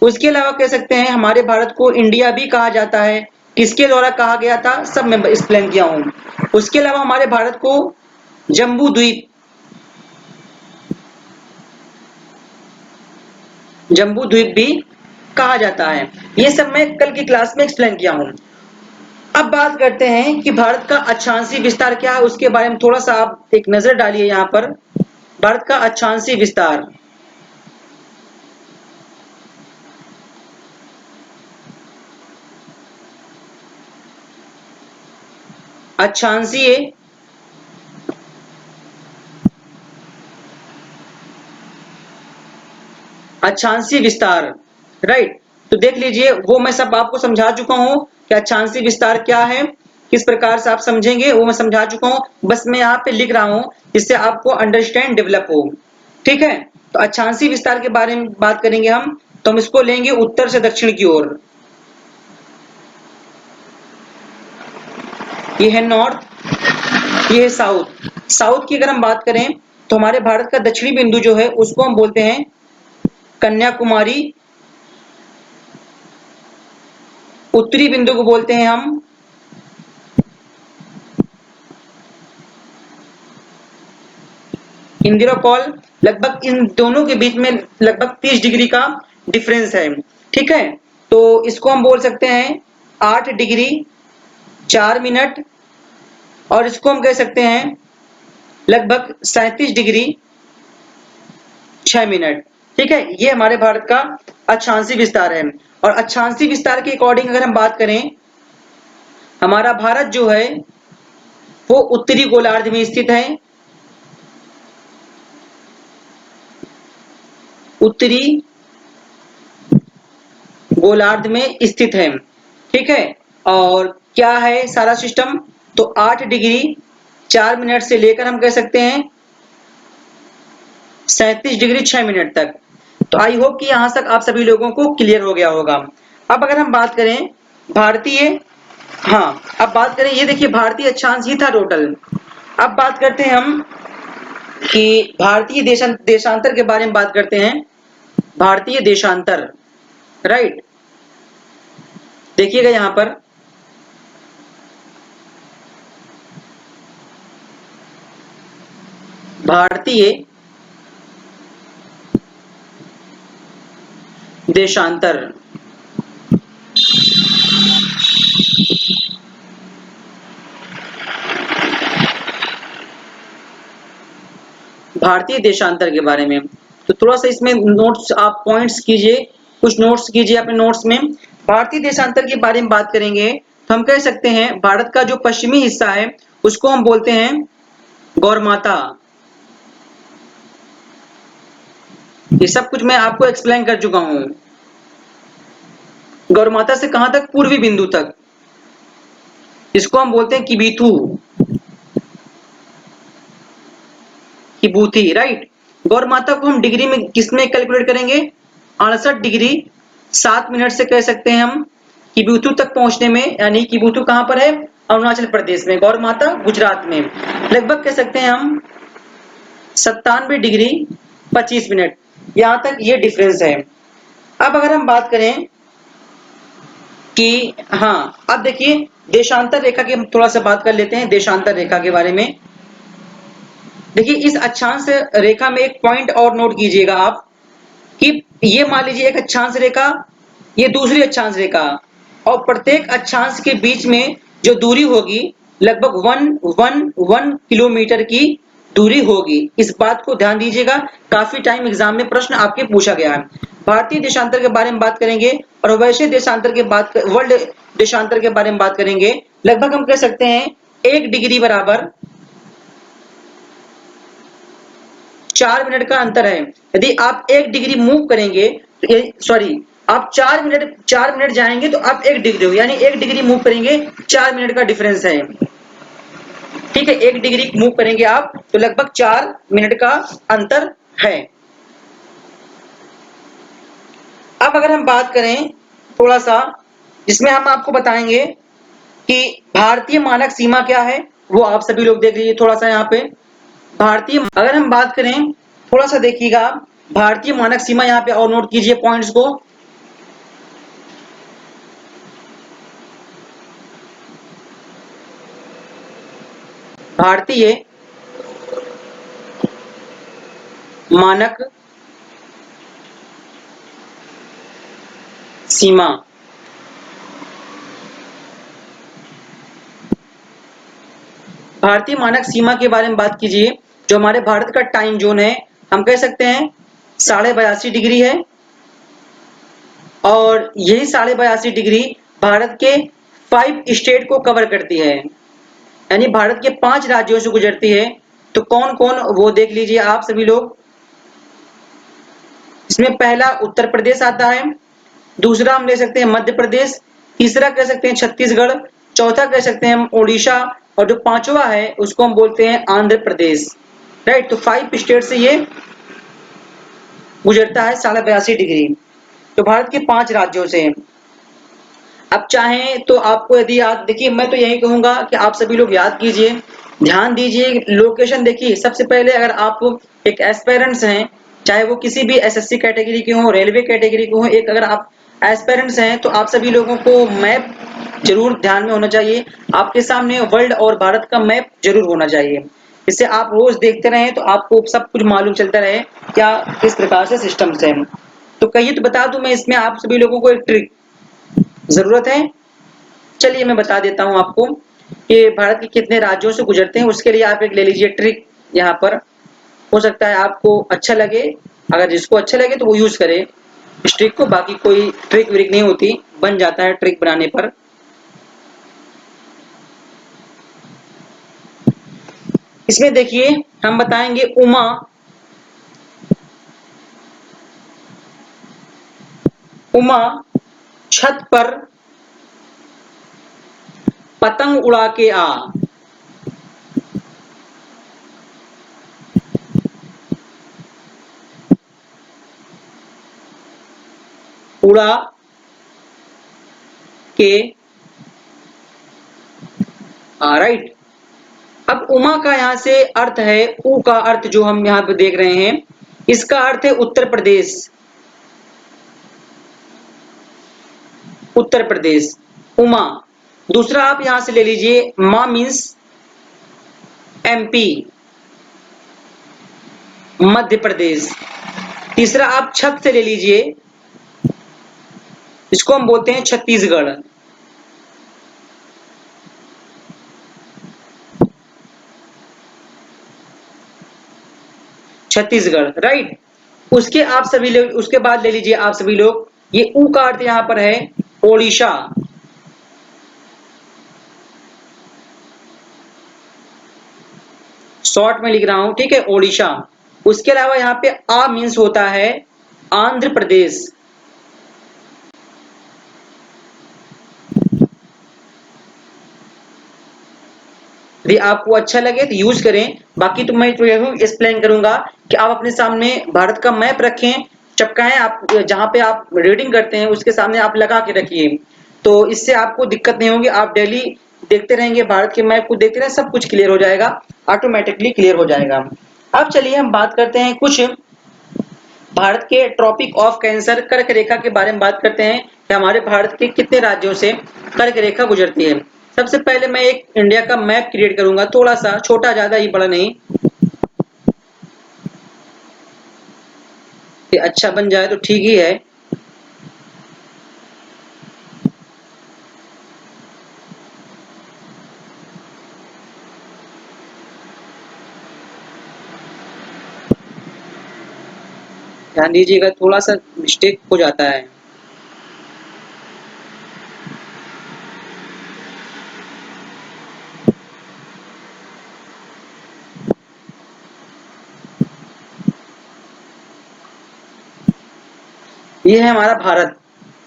उसके अलावा कह सकते हैं हमारे भारत को इंडिया भी कहा जाता है, किसके द्वारा कहा गया था, सब मैं एक्सप्लेन किया हूं। उसके अलावा हमारे भारत को जम्बू द्वीप भी कहा जाता है। ये सब मैं कल की क्लास में एक्सप्लेन किया हूं। अब बात करते हैं कि भारत का अक्षांशीय विस्तार क्या है, उसके बारे में थोड़ा सा आप एक नजर डालिए यहाँ पर। भारत का अक्षांशीय विस्तार, अक्षांशीय विस्तार, राइट। तो देख लीजिए, वो मैं सब आपको समझा चुका हूं कि अक्षांशीय विस्तार क्या है, किस प्रकार से आप समझेंगे वो मैं समझा चुका हूं। बस मैं यहाँ पे लिख रहा हूं जिससे आपको अंडरस्टैंड डेवलप हो। ठीक है, तो अक्षांशीय विस्तार के बारे में बात करेंगे हम, तो हम इसको लेंगे उत्तर से दक्षिण की ओर। ये है नॉर्थ, ये है साउथ। साउथ की अगर हम बात करें तो हमारे भारत का दक्षिणी बिंदु जो है उसको हम बोलते हैं कन्याकुमारी, उत्तरी बिंदु को बोलते हैं हम इंदिरापॉल। लगभग इन दोनों के बीच में लगभग 30 डिग्री का डिफरेंस है। ठीक है, तो इसको हम बोल सकते हैं 8 डिग्री 4 मिनट, और इसको हम कह सकते हैं लगभग 37 डिग्री 6 मिनट। ठीक है, ये हमारे भारत का अक्षांशीय विस्तार है। और अक्षांशीय विस्तार के अकॉर्डिंग अगर हम बात करें, हमारा भारत जो है वो उत्तरी गोलार्ध में स्थित है, उत्तरी गोलार्ध में स्थित है। ठीक है, और क्या है सारा सिस्टम, तो 8 डिग्री 4 मिनट से लेकर हम कह सकते हैं 37 डिग्री 6 मिनट तक। तो आई होप कि यहां तक आप सभी लोगों को क्लियर हो गया होगा। अब अगर हम बात करें भारतीय, हाँ अब बात करें, ये देखिए भारतीय अक्षांश ही था टोटल। अब बात करते हैं हम कि भारतीय देशांतर के बारे में बात करते हैं। भारतीय देशांतर, राइट। देखिएगा यहां पर भारतीय देशांतर, भारतीय देशांतर के बारे में तो थोड़ा सा इसमें नोट्स आप पॉइंट्स कीजिए, कुछ नोट्स कीजिए अपने नोट्स में। भारतीय देशांतर के बारे में बात करेंगे तो हम कह सकते हैं भारत का जो पश्चिमी हिस्सा है उसको हम बोलते हैं गौरमाता। ये सब कुछ मैं आपको एक्सप्लेन कर चुका हूं। गौरमाता से कहां तक, पूर्वी बिंदु तक, इसको हम बोलते हैं किबीथू, किबूथी, राइट। गौरमाता को हम डिग्री में किसमें कैलकुलेट करेंगे, 68 डिग्री 7 मिनट से कह सकते हैं हम किबूथू तक पहुंचने में। यानी किबूथू कहां पर है, अरुणाचल प्रदेश में, गौरमाता गुजरात में। लगभग कह सकते हैं हम 97 डिग्री 25 मिनट, यहां तक ये डिफरेंस है। अब अगर हम बात करें कि हाँ, अब देखिए देशांतर रेखा की हम थोड़ा सा बात कर लेते हैं, देशांतर रेखा के बारे में। देखिए इस अक्षांश रेखा में एक पॉइंट और नोट कीजिएगा आप कि ये मान लीजिए एक अक्षांश रेखा, ये दूसरी अक्षांश रेखा, और प्रत्येक अक्षांश के बीच में जो दूरी होगी लगभग 1 किलोमीटर की दूरी होगी। इस बात को ध्यान दीजिएगा, काफी टाइम एग्जाम में प्रश्न आपके पूछा गया है। भारतीय देशांतर के बारे में बात करेंगे और वैश्विक देशांतर के बात वर्ल्ड देशांतर के बारे में बात करेंगे। लगभग हम कह सकते हैं 1 डिग्री बराबर 4 मिनट का अंतर है। यदि आप 1 डिग्री मूव करेंगे, सॉरी आप 4 मिनट जाएंगे तो आप 1 डिग्री हो, यानी 1 डिग्री मूव करेंगे 4 मिनट का डिफरेंस है। ठीक है, 1 डिग्री मूव करेंगे आप तो लगभग 4 मिनट का अंतर है। अब अगर हम बात करें थोड़ा सा, जिसमें हम आपको बताएंगे कि भारतीय मानक सीमा क्या है, वो आप सभी लोग देख लीजिए थोड़ा सा यहाँ पे। भारतीय अगर हम बात करें थोड़ा सा देखिएगा, भारतीय मानक सीमा यहाँ पे और नोट कीजिए पॉइंट्स को। भारतीय मानक सीमा। भारतीय मानक सीमा के बारे में बात कीजिए। जो हमारे भारत का टाइम जोन है, हम कह सकते हैं 82.5 डिग्री है, और यही 82.5 डिग्री भारत के 5 स्टेट को कवर करती है, यानी भारत के 5 राज्यों से गुजरती है। तो कौन कौन, वो देख लीजिए आप सभी लोग। इसमें पहला उत्तर प्रदेश आता है, दूसरा हम ले सकते हैं मध्य प्रदेश, तीसरा कह सकते हैं छत्तीसगढ़, चौथा कह सकते हैं हम उड़ीसा, और जो पांचवा है उसको हम बोलते हैं आंध्र प्रदेश। राइट, तो 5 स्टेट से ये गुजरता है 82.5 डिग्री। तो भारत के 5 राज्यों से। अब चाहें तो आपको यदि याद, देखिए मैं तो यही कहूंगा कि आप सभी लोग याद कीजिए, ध्यान दीजिए, लोकेशन देखिए। सबसे पहले अगर आप एक एस्पेरेंट्स हैं, चाहे वो किसी भी एसएससी कैटेगरी के हों, रेलवे कैटेगरी के हों, एक अगर आप एस्पेरेंट्स हैं तो आप सभी लोगों को मैप जरूर ध्यान में होना चाहिए। आपके सामने वर्ल्ड और भारत का मैप जरूर होना चाहिए, इससे आप रोज देखते रहें तो आपको सब कुछ मालूम चलता रहे क्या किस प्रकार से सिस्टम है। तो कहिए तो बता दूं मैं इसमें आप सभी लोगों को एक ट्रिक जरूरत है। चलिए मैं बता देता हूं आपको कि भारत के कितने राज्यों से गुजरते हैं। उसके लिए आप एक ले लीजिए ट्रिक, यहाँ पर हो सकता है आपको अच्छा लगे, अगर जिसको अच्छा लगे तो वो यूज करे इस ट्रिक को। बाकी कोई ट्रिक व्रिक नहीं होती, बन जाता है ट्रिक बनाने पर। इसमें देखिए हम बताएंगे उमा, उमा छत पर पतंग उड़ा के आ। उड़ा के आ, राइट। अब उमा का यहाँ से अर्थ है, उ का अर्थ जो हम यहाँ पे देख रहे हैं, इसका अर्थ है उत्तर प्रदेश। उत्तर प्रदेश उमा। दूसरा आप यहां से ले लीजिए मा मीन्स एमपी, मध्य प्रदेश। तीसरा आप छत से ले लीजिए, इसको हम बोलते हैं छत्तीसगढ़। छत्तीसगढ़, राइट। उसके आप सभी लोग, उसके बाद ले लीजिए आप सभी लोग, ये ऊ का अर्थ यहां पर है ओडिशा। शॉर्ट में लिख रहा हूं, ठीक है, ओडिशा। उसके अलावा यहाँ पे आ मीन्स होता है आंध्र प्रदेश। यदि आपको अच्छा लगे तो यूज करें, बाकी तो मैं तो यही एक्सप्लेन करूंगा कि आप अपने सामने भारत का मैप रखें, चपकाएं, आप जहां पे आप रीडिंग करते हैं उसके सामने आप लगा के रखिए। तो इससे आपको दिक्कत नहीं होगी, आप डेली देखते रहेंगे, भारत के मैप को देखते रहें, सब कुछ क्लियर हो जाएगा, ऑटोमेटिकली क्लियर हो जाएगा। अब चलिए हम बात करते हैं कुछ भारत के ट्रॉपिक ऑफ कैंसर, कर्क रेखा के बारे में बात करते हैं कि हमारे भारत के कितने राज्यों से कर्क रेखा गुजरती है। सबसे पहले मैं एक इंडिया का मैप क्रिएट करूंगा, थोड़ा सा छोटा, ज्यादा ही बड़ा नहीं, कि अच्छा बन जाए तो ठीक ही है। ध्यान दीजिएगा, थोड़ा सा मिस्टेक हो जाता है। ये है हमारा भारत,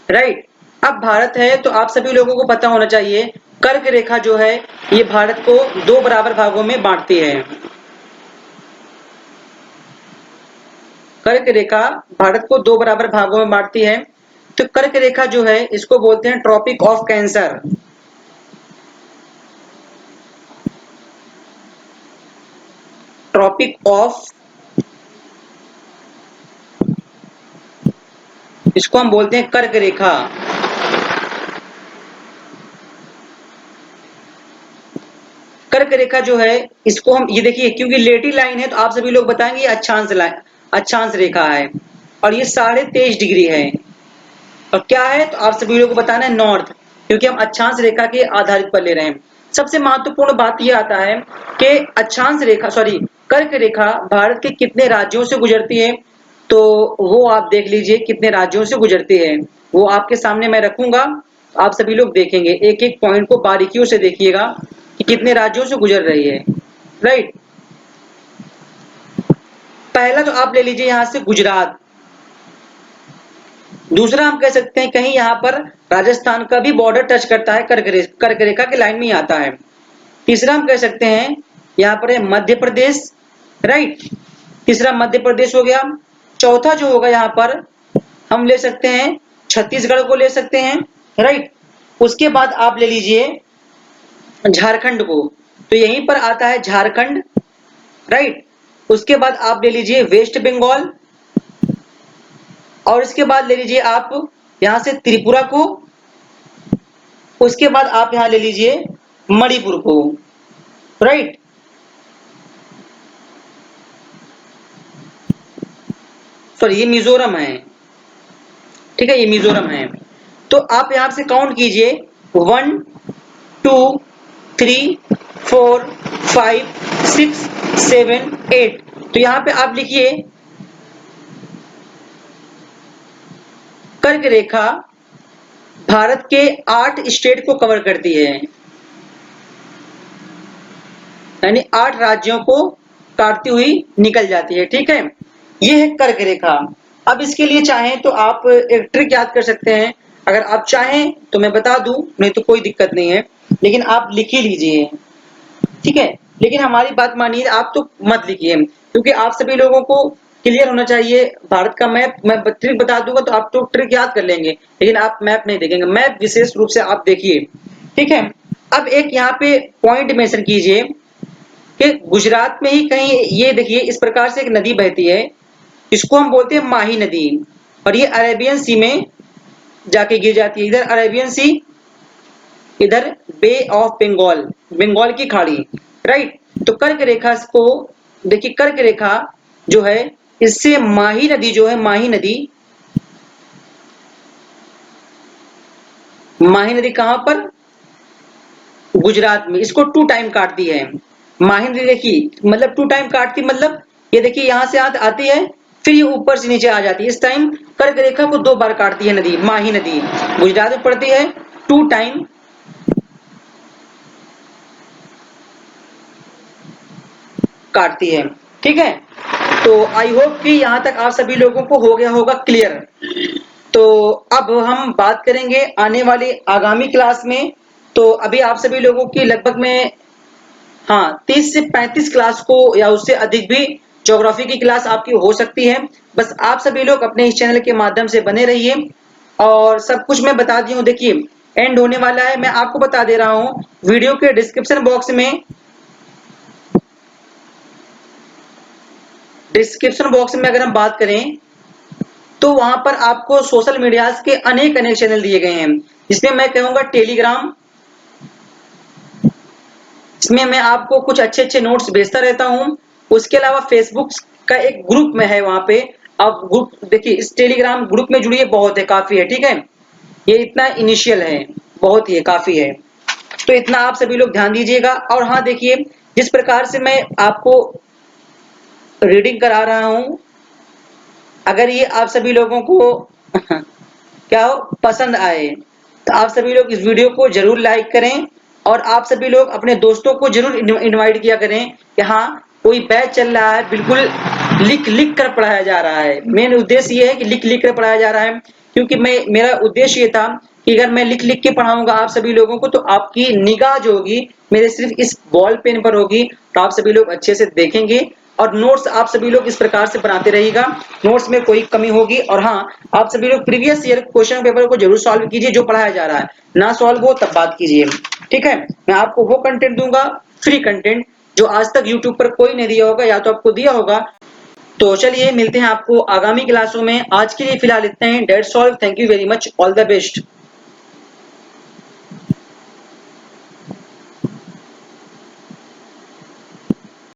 राइट। अब भारत है तो आप सभी लोगों को पता होना चाहिए, कर्क रेखा जो है ये भारत को 2 बराबर भागों में बांटती है। कर्क रेखा भारत को 2 बराबर भागों में बांटती है। तो कर्क रेखा जो है इसको बोलते हैं tropic of cancer. Tropic of, इसको हम बोलते हैं कर्क रेखा। कर्क रेखा जो है इसको हम ये देखिए, क्योंकि लेटी लाइन है तो आप सभी लोग बताएंगे ये अक्षांश लाइन, अक्षांश रेखा है और ये 23.5 डिग्री है। और क्या है तो आप सभी लोग को बताना है नॉर्थ, क्योंकि हम अक्षांश रेखा के आधारित पर ले रहे हैं। सबसे महत्वपूर्ण बात यह आता है कि अक्षांश रेखा कर्क रेखा भारत के कितने राज्यों से गुजरती है, तो वो आप देख लीजिए कितने राज्यों से गुजरती है, वो आपके सामने मैं रखूंगा, आप सभी लोग देखेंगे, एक एक पॉइंट को बारीकियों से देखिएगा कि कितने राज्यों से गुजर रही है। राइट, पहला तो आप ले लीजिए यहां से गुजरात, दूसरा हम कह सकते हैं कहीं यहाँ पर राजस्थान का भी बॉर्डर टच करता है, कर्क रेखा के लाइन में ही आता है। तीसरा हम कह सकते हैं यहाँ पर है मध्य प्रदेश। राइट, तीसरा मध्य प्रदेश हो गया। चौथा जो होगा यहाँ पर हम ले सकते हैं छत्तीसगढ़ को ले सकते हैं। राइट, उसके बाद आप ले लीजिए झारखंड को, तो यहीं पर आता है झारखंड। राइट, उसके बाद आप ले लीजिए वेस्ट बंगाल, और इसके बाद ले लीजिए आप यहां से त्रिपुरा को, उसके बाद आप यहां ले लीजिए मणिपुर को। राइट, सॉरी ये मिजोरम है, ठीक है, ये मिजोरम है। तो आप यहां से काउंट कीजिए 1 2 3 4 5 6 7 8, तो यहां पे आप लिखिए कर्क रेखा भारत के 8 स्टेट को कवर करती है, यानी 8 राज्यों को काटती हुई निकल जाती है। ठीक है, ये है कर्क रेखा। अब इसके लिए चाहें तो आप एक ट्रिक याद कर सकते हैं, अगर आप चाहें तो मैं बता दूं, नहीं तो कोई दिक्कत नहीं है, लेकिन आप लिख ही लीजिए। ठीक है, लेकिन हमारी बात मानिए, आप तो मत लिखिए, क्योंकि आप सभी लोगों को क्लियर होना चाहिए भारत का मैप। मैं ट्रिक बता दूंगा तो आप तो ट्रिक याद कर लेंगे, लेकिन आप मैप नहीं देखेंगे, मैप विशेष रूप से आप देखिए। ठीक है, अब एक यहाँ पे पॉइंट मेंशन कीजिए कि गुजरात में ही कहीं, ये देखिए इस प्रकार से एक नदी बहती है, इसको हम बोलते हैं माही नदी, और ये अरेबियन सी में जाके गिर जाती है। इधर अरेबियन सी, इधर बे ऑफ बंगाल, बंगाल की खाड़ी। राइट, तो कर्क रेखा को देखिए, कर्क रेखा जो है इससे माही नदी जो है, माही नदी कहां पर, गुजरात में, इसको 2 टाइम काटती है। माही नदी देखिए मतलब 2 टाइम काटती, मतलब ये देखिए यहां से आती है, फिर ये ऊपर से नीचे आ जाती है। इस टाइम कर्क रेखा को 2 बार काटती है नदी, माही नदी गुजरात में पड़ती है, 2 टाइम काटती है। ठीक है, तो आई होप कि यहां तक आप सभी लोगों को हो गया होगा क्लियर। तो अब हम बात करेंगे आने वाली आगामी क्लास में, तो अभी आप सभी लोगों की लगभग में 30 से 35 क्लास को या उससे अधिक भी ज्योग्राफी की क्लास आपकी हो सकती है। बस आप सभी लोग अपने इस चैनल के माध्यम से बने रहिए, और सब कुछ मैं बता दी हूँ। देखिए एंड होने वाला है, मैं आपको बता दे रहा हूँ, वीडियो के डिस्क्रिप्शन बॉक्स में अगर हम बात करें तो वहां पर आपको सोशल मीडिया के अनेक चैनल दिए गए हैं, जिसमें मैं कहूंगा टेलीग्राम, इसमें मैं आपको कुछ अच्छे नोट्स भेजता रहता हूं। उसके अलावा फेसबुक का एक ग्रुप में है, वहां पे आप ग्रुप देखिए, इस टेलीग्राम ग्रुप में जुड़िए, बहुत है, काफी है। ठीक है, ये इतना इनिशियल है, बहुत ही है, काफी है, तो इतना आप सभी लोग ध्यान दीजिएगा। और हाँ देखिए, जिस प्रकार से मैं आपको रीडिंग करा रहा हूं, अगर ये आप सभी लोगों को क्या हो पसंद आए तो आप सभी लोग इस वीडियो को जरूर लाइक करें, और आप सभी लोग अपने दोस्तों को जरूर इनवाइट किया करें कि हाँ कोई बैच चल रहा है, बिल्कुल लिख लिख कर पढ़ाया जा रहा है। मेन उद्देश्य ये है कि लिख लिख कर पढ़ाया जा रहा है, क्योंकि मेरा उद्देश्य ये था कि अगर मैं लिख लिख के पढ़ाऊंगा आप सभी लोगों को, तो आपकी निगाह जो होगी मेरे सिर्फ इस बॉल पेन पर होगी, तो आप सभी लोग अच्छे से देखेंगे। और नोट्स आप सभी लोग इस प्रकार से बनाते रहिएगा, नोट्स में कोई कमी होगी, और हाँ आप सभी लोग प्रीवियस ईयर क्वेश्चन पेपर को जरूर सॉल्व कीजिए, जो पढ़ाया जा रहा है, ना सॉल्व हो तब बात कीजिए। ठीक है, मैं आपको वो कंटेंट दूंगा, फ्री कंटेंट, जो आज तक यूट्यूब पर कोई नहीं दिया होगा, या तो आपको दिया होगा। तो चलिए मिलते हैं आपको आगामी क्लासों में, आज के लिए फिलहाल इतना ही। That's all, thank you very much, all the best.